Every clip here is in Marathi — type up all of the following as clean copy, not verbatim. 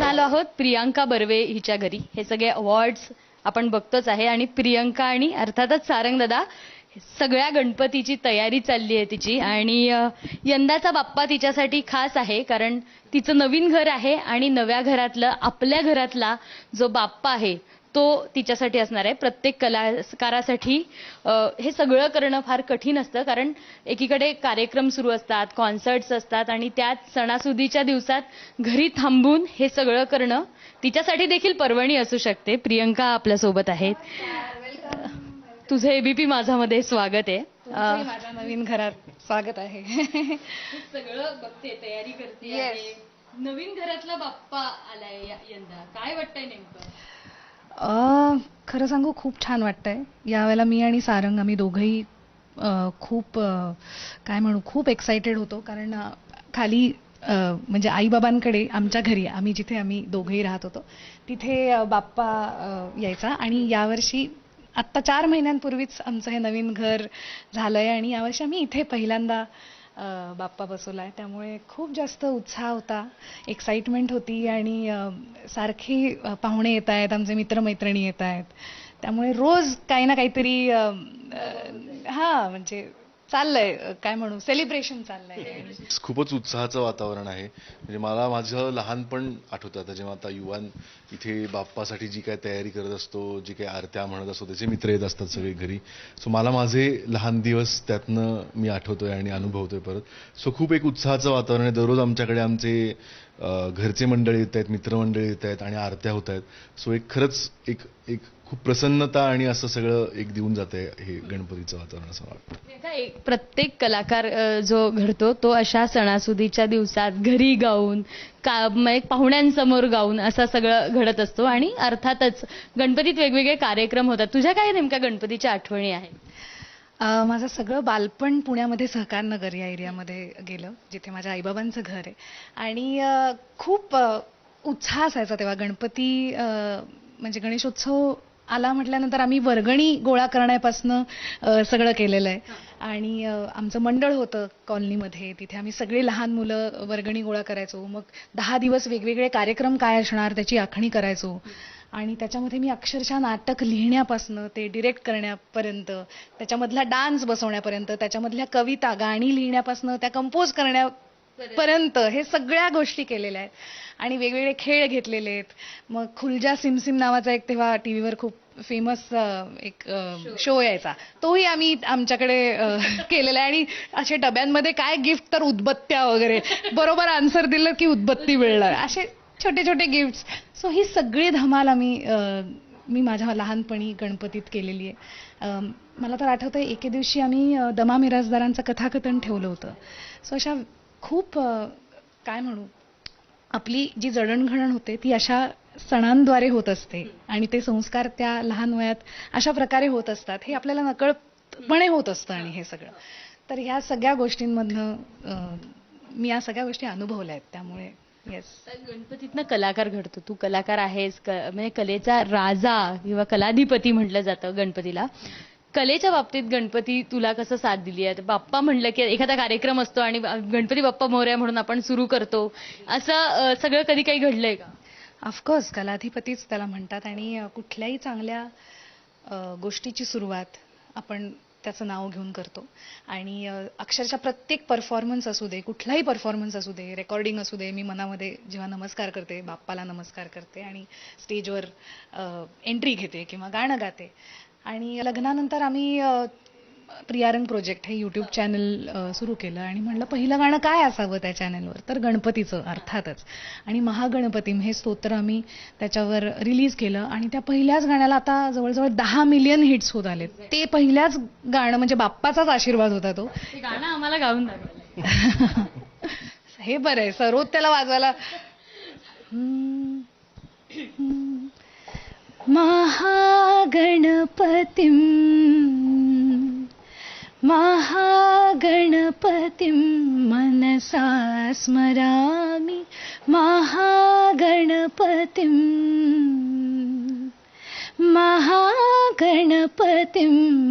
आलो आहोत प्रियांका बर्वे हिच्या घरी. हे सगळे अवॉर्ड्स आपण बघतोच आहे आणि प्रियांका आणि अर्थातच सारंग दादा सगळ्या गणपतीची तयारी चालली आहे तिची. आणि यंदाचा बाप्पा तिच्यासाठी खास आहे कारण तिचं नवीन घर आहे आणि नव्या घरातलं आपल्या घरातला जो बाप्पा आहे तो तिच्यासाठी असणार आहे. प्रत्येक कलाकारासाठी हे सगळं करणं फार कठीण असतं कारण एकीकडे कार्यक्रम सुरू असतात, कॉन्सर्ट्स असतात आणि त्याच सणासुदीच्या दिवसात घरी थांबून हे सगळं करणं तिच्यासाठी देखील पर्वणी असू शकते. प्रियांका आपल्यासोबत आहेत. तुझं एबीपी माझामध्ये स्वागत आहे. माझ्या नवीन घरात स्वागत आहे. सगळं बघते, तयारी करते आहे. नवीन घरातला बाप्पा आलाय यंदा, काय वाटतंय नेमकं? खरं सांगू खूप छान वाटतंय. यावेळेला मी आणि सारंग आम्ही दोघंही खूप काय म्हणू खूप एक्साइटेड होतो कारण खाली म्हणजे आईबाबांकडे आमच्या घरी आम्ही दोघंही राहत होतो तिथे बाप्पा यायचा आणि यावर्षी आत्ता 4 महिन्यांपूर्वीच आमचं हे नवीन घर झालंय आणि यावर्षी आम्ही इथे पहिल्यांदा बाप्पा बसवलाय. त्यामुळे खूप जास्त उत्साह होता, एक्साइटमेंट होती आणि सारखे पाहुणे येत आहेत, आमचे मित्रमैत्रिणी येत आहेत. त्यामुळे रोज काही ना काहीतरी म्हणजे चाललंय, काय म्हणू सेलिब्रेशन चाललंय. खूपच उत्साहाचं वातावरण आहे. म्हणजे मला माझं लहानपण आठवतं आता जेव्हा आता युवान इथे बाप्पासाठी जी काय तयारी करत असतो, जी काही आरत्या म्हणत असतो, त्याचे मित्र येत असतात सगळे घरी. सो मला माझे लहान दिवस त्यातनं मी आठवतोय आणि अनुभवतोय परत. सो खूप एक उत्साहाचं वातावरण आहे. दररोज आमच्याकडे आमचे घरचे मंडळी येत आहेत, मित्रमंडळी येत आहेत आणि आरत्या होत आहेत. सो एक खरंच एक खूप प्रसन्नता आणि असं सगळं एक देऊन जाते हे गणपतीचं वातावरण असं वाटतं. प्रत्येक कलाकार जो घडतो तो अशा सणासुदीच्या दिवसात घरी गाऊन पाहुण्यांसमोर गाऊन असं सगळं घडत असतो आणि अर्थातच गणपतीत वेगवेगळे कार्यक्रम होतात. तुझ्या काय नेमक्या गणपतीच्या आठवणी आहेत? माझं सगळं बालपण पुण्यामध्ये सहकारनगर या एरियामध्ये गेलं जिथे माझ्या आईबाबांचं घर आहे आणि खूप उत्साह असायचा तेव्हा. गणपती म्हणजे गणेशोत्सव आला म्हटल्यानंतर आम्ही वर्गणी गोळा करण्यापासनं सगळं केलेलं आहे आणि आमचं मंडळ होतं कॉलनीमध्ये, तिथे आम्ही सगळे लहान मुलं वर्गणी गोळा करायचो. मग 10 दिवस वेगवेगळे कार्यक्रम काय असणार त्याची आखणी करायचो आणि त्याच्यामध्ये मी अक्षरशः नाटक लिहिण्यापासनं ते डिरेक्ट करण्यापर्यंत, त्याच्यामधला डान्स बसवण्यापर्यंत, त्याच्यामधल्या कविता गाणी लिहिण्यापासनं त्या कंपोज करण्यापर्यंत हे सगळ्या गोष्टी केलेल्या आहेत आणि वेगवेगळे खेळ घेतलेले आहेत. मग खुलजा सिमसिम नावाचा एक तेव्हा टीव्हीवर खूप फेमस एक शो यायचा, तोही आम्ही आमच्याकडे केलेला आहे आणि असे डब्यांमध्ये काय गिफ्ट तर उदबत्त्या वगैरे, बरोबर आन्सर दिलं की उदबत्ती मिळणार, असे छोटे छोटे गिफ्ट्स. सो ही सगळी धमाल मी माझ्या लहानपणी गणपतीत केलेली आहे. मला तर आठवतंय एके दिवशी आम्ही दमा मिराजदारांचं कथाकथन ठेवलं होतं. सो अशा खूप काय म्हणू आपली जी जडणघडण होते ती अशा सणांद्वारे होत असते आणि ते संस्कार त्या लहान वयात अशा प्रकारे होत असतात, हे आपल्याला नकळतपणे होत असतं. आणि हे सगळं तर ह्या सगळ्या गोष्टींमधनं मी या सगळ्या गोष्टी अनुभवल्या आहेत. त्यामुळे येस, गणपतीतनं कलाकार घडतो. तू कलाकार आहेस, म्हणजे कलेचा राजा किंवा कलाधिपती म्हटलं जातं गणपतीला. कलेच्या बाबतीत गणपती तुला कसं साथ दिली आहे? बाप्पा म्हणलं की एखादा कार्यक्रम असतो आणि गणपती बाप्पा मोरया म्हणून आपण सुरू करतो, असं सगळं कधी काही घडलंय का? ऑफकोर्स कलाधिपतीच त्याला म्हणतात आणि कुठल्याही चांगल्या गोष्टीची सुरुवात आपण त्याचं नाव घेऊन करतो आणि अक्षरशः प्रत्येक परफॉर्मन्स असू दे, कुठलाही परफॉर्मन्स असू दे, रेकॉर्डिंग असू दे, मी मनामध्ये जेव्हा नमस्कार करते, बाप्पाला नमस्कार करते आणि स्टेजवर एंट्री घेते किंवा गाणं गाते. आणि लग्नानंतर आम्ही प्रियारंग प्रोजेक्ट हे यूट्यूब चॅनल सुरू केलं आणि म्हणलं पहिलं गाणं काय असावं त्या चॅनलवर, तर गणपतीचं अर्थातच. आणि महागणपतीम हे स्तोत्र आम्ही त्याच्यावर रिलीज केलं आणि त्या पहिल्याच गाण्याला आता जवळजवळ 10 मिलियन हिट्स होत आलेत. ते पहिल्याच गाणं म्हणजे बाप्पाचाच आशीर्वाद होता तो. गाणं आम्हाला गाऊन दाखवलं हे बरं आहे, सरोद त्याला वाजवायला. महागणपतिं मनसा स्मरामि, महागणपतिं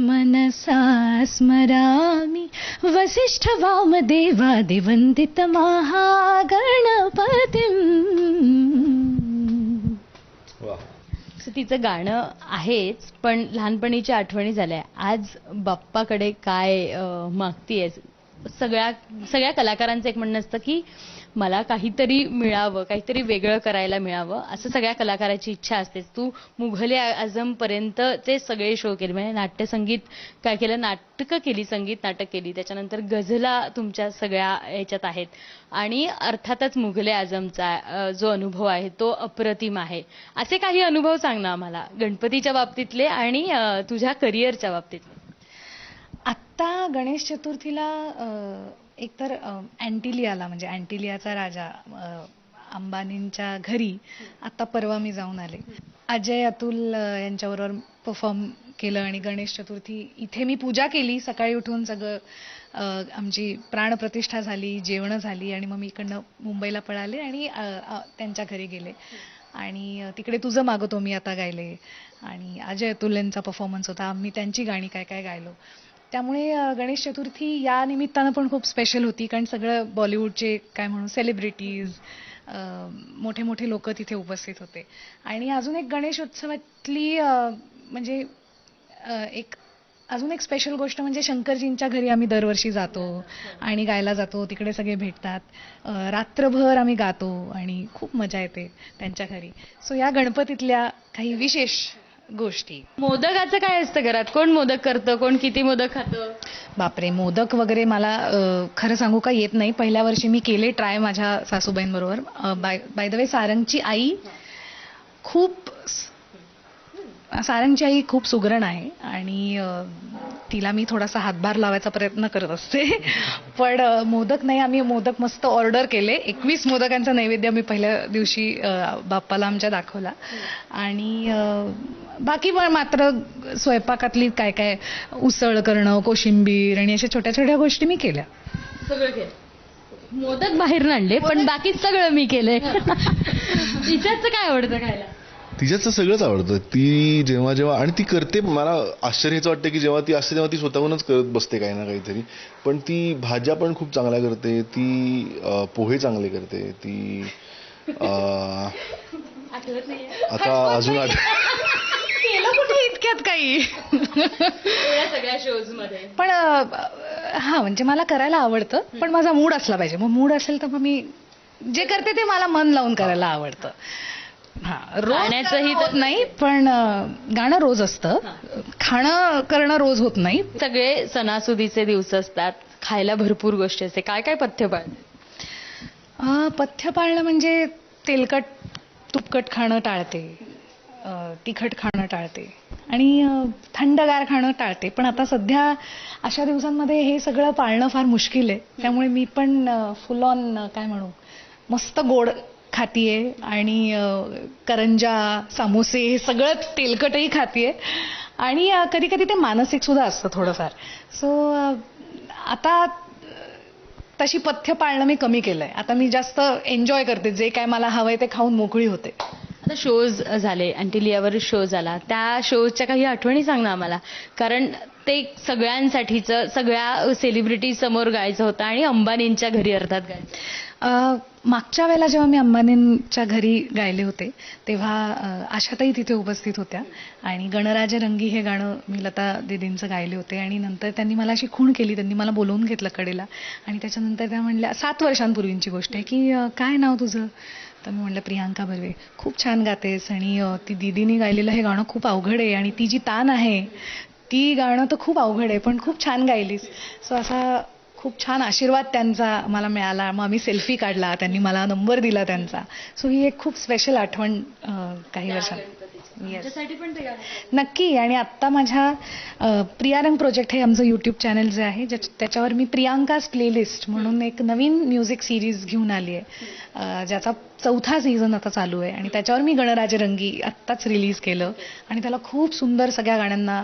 मनसा स्मरामि, वसिष्ठ वामदेवादिवन्दित महागणपतिम्. गणपतीचं गाणं आहेच, पण लहानपणीच्या आठवणी झाल्या. आज बाप्पाकडे काय मागतीयेस? सगळ्या कलाकारांचं एक म्हणणं असतं की मला काहीतरी मिळावं, काहीतरी वेगळं करायला मिळावं, असं सगळ्या कलाकाराची इच्छा असते. तू मुघल आझम पर्यंतचे सगळे शो केले, म्हणजे नाट्यसंगीत काय केलं, नाटकं केली, संगीत नाटक केली, त्याच्यानंतर गझला तुमच्या सगळ्या ह्याच्यात आहेत, आणि अर्थातच मुघल आझमचा जो अनुभव आहे तो अप्रतिम आहे. असे काही अनुभव सांग ना आम्हाला, गणपतीच्या बाबतीतले आणि तुझ्या करिअरच्या बाबतीतले. आत्ता गणेश चतुर्थीला एकतर अँटिलियाला, म्हणजे अँटिलियाचा राजा अंबानींच्या घरी आत्ता परवा मी जाऊन आले. अजय अतुल यांच्याबरोबर परफॉर्म केलं आणि गणेश चतुर्थी इथे मी पूजा केली. सकाळी उठून सगळं आमची प्राणप्रतिष्ठा झाली, जेवणं झाली आणि मग मी इकडनं मुंबईला पळाले आणि त्यांच्या घरी गेले आणि तिकडे तुझं मागतो मी आता गायले आणि अजय अतुल यांचा परफॉर्मन्स होता. आम्ही त्यांची गाणी काय काय गायलो. त्यामुळे गणेश चतुर्थी या निमित्तानं पण खूप स्पेशल होती, कारण सगळं बॉलिवूडचे काय म्हणू सेलिब्रिटीज, मोठे मोठे लोक तिथे उपस्थित होते. आणि अजून एक गणेश उत्सवातली म्हणजे अजून एक स्पेशल गोष्ट म्हणजे शंकरजींच्या घरी आम्ही दरवर्षी जातो आणि गायला जातो. तिकडे सगळे भेटतात, रात्रभर आम्ही गातो आणि खूप मजा येते त्यांच्या घरी. सो या गणपतीतल्या काही विशेष गोष्टी. मोदकाचं काय असतं घरात? कोण मोदक करतं, कोण किती मोदक खातं? बापरे, मोदक वगैरे मला खरं सांगू का येत नाही. पहिल्या वर्षी मी केले ट्राय माझ्या सासूबाईंबरोबर. बाय द वे सारंगची आई खूप सुगरण आहे आणि तिला मी थोडासा हातभार लावायचा प्रयत्न करत असते. पण मोदक नाही, आम्ही मोदक मस्त ऑर्डर केले. 21 मोदकांचा नैवेद्य मी पहिल्या दिवशी बाप्पाला आमच्या दाखवला. आणि बाकी मात्र स्वयंपाकातली काय काय उसळ करणं, कोशिंबीर आणि अशा छोट्या छोट्या गोष्टी मी केल्या. सगळं केलं. मोदक बाहेर आणले पण बाकी सगळं मी केलंय. तिच्याच काय आवडतं खायला? तिच्याचं सगळंच आवडतं. ती जेव्हा आणि ती करते, मला आश्चर्याचं वाटतं की जेव्हा ती असते तेव्हा ती स्वतःहूनच करत बसते काही ना काहीतरी. पण ती भाज्या पण खूप चांगल्या करते, ती पोहे चांगले करते, ती आता अजून केलं कुठे इतक्यात काही. सगळ्या शोज मध्ये पण हा म्हणजे मला करायला आवडतं, पण माझा मूड असला पाहिजे. मग मूड असेल तर मग मी जे करते ते मला मन लावून करायला आवडतं. गाण्याचंही होत नाही, पण गाणं रोज असतं, खाणं करणं रोज होत नाही. सगळे सणासुदीचे दिवस असतात, खायला भरपूर गोष्टी असते. काय काय पथ्य पाळते? पथ्य पाळणं म्हणजे तेलकट तुपकट खाणं टाळते, तिखट खाणं टाळते आणि थंडगार खाणं टाळते. पण आता सध्या अशा दिवसांमध्ये हे सगळं पाळणं फार मुश्किल आहे. त्यामुळे मी पण फुल ऑन काय म्हणू मस्त गोड खातीये आणि करंजा, समोसे हे सगळंच तेलकटही खातीये आणि कधी कधी ते मानसिक सुद्धा असतं थोडंफार. सो आता तशी पथ्य पाळणं मी कमी केलंय. आता मी जास्त एन्जॉय करते, जे काय मला हवंय ते खाऊन मोकळी होते. आता शोज झाले, अँटिलियावर शो झाला, त्या शोच्या काही आठवणी सांग ना आम्हाला, कारण ते सगळ्यांसाठीचं, सगळ्या सेलिब्रिटी समोर गायचं होतं आणि अंबानींच्या घरी अर्थात गायचं. मागच्या वेळेला जेव्हा मी अंबानींच्या घरी गायले होते तेव्हा आशाताई तिथे उपस्थित होत्या आणि गणराज रंगी हे गाणं मी लता दीदींचं गायले होते. आणि नंतर त्यांनी मला अशी खूण केली, त्यांनी मला बोलवून घेतलं कडेला आणि त्याच्यानंतर त्या म्हणल्या, 7 वर्षांपूर्वींची गोष्ट आहे, की काय नाव तुझं? तर मी म्हटलं प्रियांका बर्वे. खूप छान गातेस आणि ती दीदीनी गायलेलं हे गाणं खूप अवघड आहे आणि ती जी तान आहे ती गाणं तर खूप अवघड आहे, पण खूप छान गायलीस. सो असा खूप छान आशीर्वाद त्यांचा मला मिळाला. मग आम्ही सेल्फी काढला, त्यांनी मला नंबर दिला त्यांचा. सो ही एक खूप स्पेशल आठवण काही वर्षांनी. नक्की. आणि आत्ता माझ्या प्रियारंग प्रोजेक्ट हे आमचं यूट्यूब चॅनल जे आहे त्याच्यावर मी प्रियांकाज प्लेलिस्ट म्हणून एक नवीन म्युझिक सिरीज घेऊन आली आहे, ज्याचा 4था सीझन आता चालू आहे आणि त्याच्यावर मी गणराज रंगी आत्ताच रिलीज केलं आणि त्याला खूप सुंदर सगळ्या गाण्यांना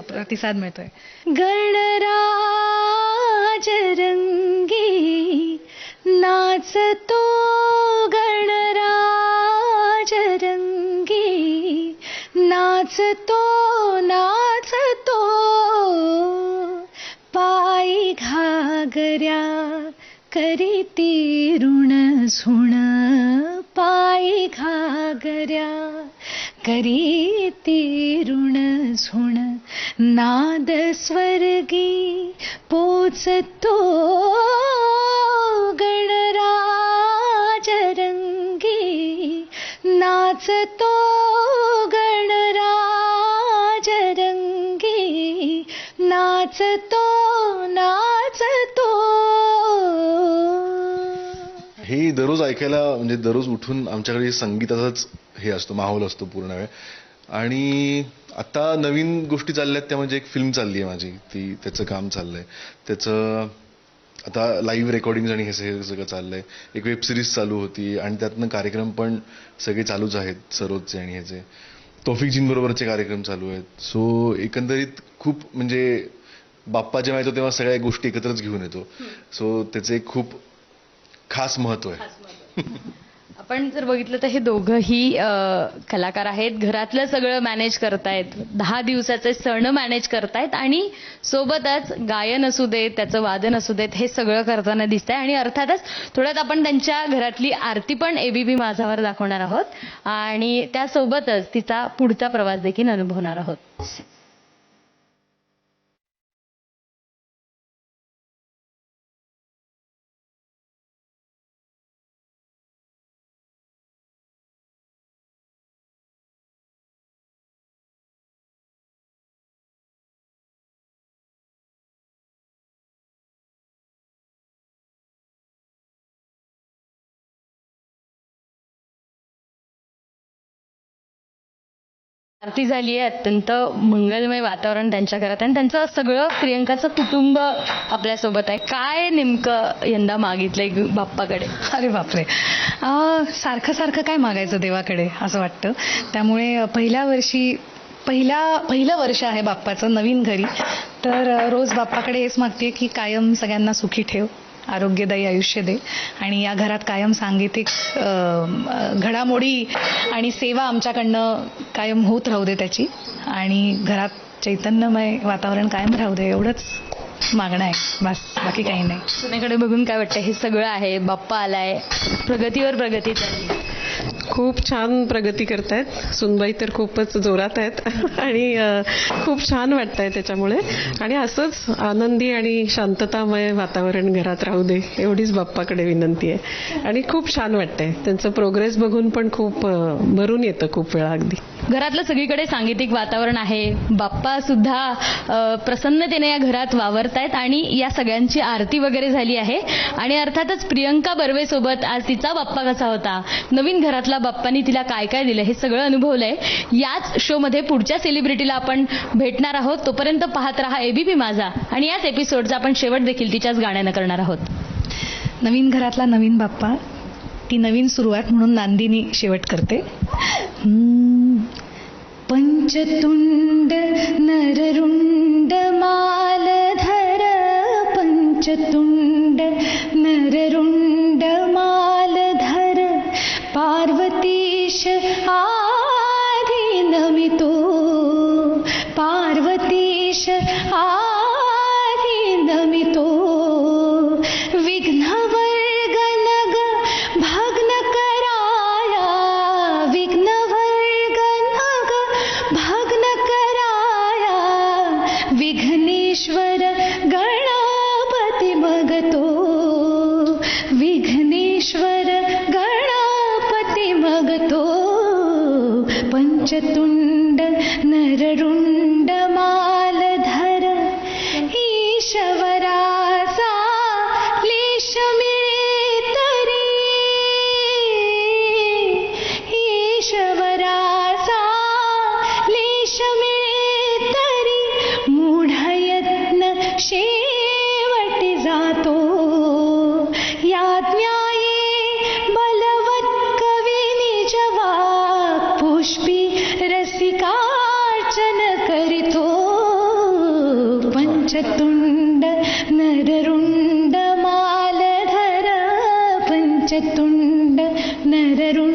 प्रतिसाद मिळतोय. गणराज रंगी नाचतो, गणराज रंगी नाचतो, नाचतो पायी घागऱ्या करीती ऋण झुण, पायी घागऱ्या करीती ऋण झुण नाद स्वर्गी पोचतो गणराज रंगी नाचतो गणराज रंगी नाचतो नाचतो. हे दररोज ऐकायला म्हणजे दररोज उठून आमच्याकडे संगीताचाच हे असतो, माहोल असतो पूर्ण वेळ. आणि आता नवीन गोष्टी चालल्यात त्या म्हणजे एक फिल्म चालली आहे माझी, ती त्याचं काम चाललंय, त्याचं आता लाईव्ह रेकॉर्डिंग आणि हे सगळं चाललंय. एक वेब सिरीज चालू होती आणि त्यातनं कार्यक्रम पण सगळे चालूच आहेत, सरोजचे आणि ह्याचे तौफिकजींबरोबरचे कार्यक्रम चालू आहेत. सो एकंदरीत खूप म्हणजे बाप्पा जेव्हा येतो तेव्हा सगळ्या गोष्टी एकत्रच घेऊन येतो. सो त्याचे एक खूप खास महत्व आहे. आपण जर बघितलं तर हे दोघंही कलाकार आहेत, घरातलं सगळं मॅनेज करतायत, 10 दिवसाचे सण मॅनेज करतायत आणि सोबतच गायन असू देत, त्याचं वादन असू देत, हे सगळं करताना दिसतंय. आणि अर्थातच थोड्यात आपण त्यांच्या घरातली आरती पण एबीपी माझावर दाखवणार आहोत आणि त्यासोबतच तिचा पुढचा प्रवास देखील अनुभवणार आहोत. आरती झाली आहे, अत्यंत मंगलमय वातावरण त्यांच्या घरात आणि त्यांचं सगळं प्रियंकाचं कुटुंब आपल्यासोबत आहे. काय नेमकं यंदा मागितलंय बाप्पाकडे? अरे बापरे, सारखं सारखं काय मागायचं देवाकडे असं वाटतं. त्यामुळे पहिलं वर्ष आहे बाप्पाचं नवीन घरी, तर रोज बाप्पाकडे हेच मागते की कायम सगळ्यांना सुखी ठेव, आरोग्यदायी आयुष्य दे आणि या घरात कायम सांगीतिक घडामोडी आणि सेवा आमच्याकडनं कायम होत राहू दे त्याची, आणि घरात चैतन्यमय वातावरण कायम राहू दे, एवढंच मागणं आहे, बस, बाकी काही नाही. सुनेकडे बघून काय वाटतं? हे सगळं आहे, बाप्पा आलाय, प्रगतीवर प्रगती चालली. खूप छान प्रगती करतायत सुनबाई, तर खूपच जोरात आहेत आणि खूप छान वाटतंय त्याच्यामुळे. आणि असंच आनंदी आणि शांततामय वातावरण घरात राहू दे, एवढीच बाप्पाकडे विनंती आहे. आणि खूप छान वाटतंय त्यांचं प्रोग्रेस बघून पण खूप भरून येतं खूप वेळा. अगदी घरातलं सगळीकडे सांगीतिक वातावरण आहे, बाप्पा सुद्धा प्रसन्नतेने या घरात वावरतायत आणि या सगळ्यांची आरती वगैरे झाली आहे. आणि अर्थातच प्रियंका बर्वे सोबत आज तिचा बाप्पा कसा होता, नवीन घरातला बाप्पानी तिला काय काय दिलं, हे सगळं अनुभवलंय. याच शो मध्ये पुढच्या सेलिब्रिटीला आपण भेटणार आहोत. तोपर्यंत पाहत रहा एबीपी माझा आणि याच एपिसोडचा आपण शेवट देखील तिच्याच गाण्यानं करणार आहोत. नवीन घरातला नवीन बाप्पा, ती नवीन सुरुवात म्हणून नांदिनी शेवट करते. पंचतुंड नररुंड मालधर, पंचतुंड नररुंड मालधर, पार्वतीश आधी नमितो, पार्वतीश आधी नमितो, विघ्नवर्गनग भग्न कराया, विघ्नवर्गनग भग्न कराया, विघ्नेश्वर गणपती मगतो, विघ्नेश्वर गणपती मगतो, पंचतुंड नररुंड मालधर, ईश्वराचा लेश मिळे तरी, ईश्वराचा लेश मिळे तरी, मूढयत्न शेवटी जातो, याज्ञाये बलवत कवी निजवाक, पुष्पी रसिकार्चन करितो, पंचतुंड नररुंड मालधर, पंचतुंड नररुंड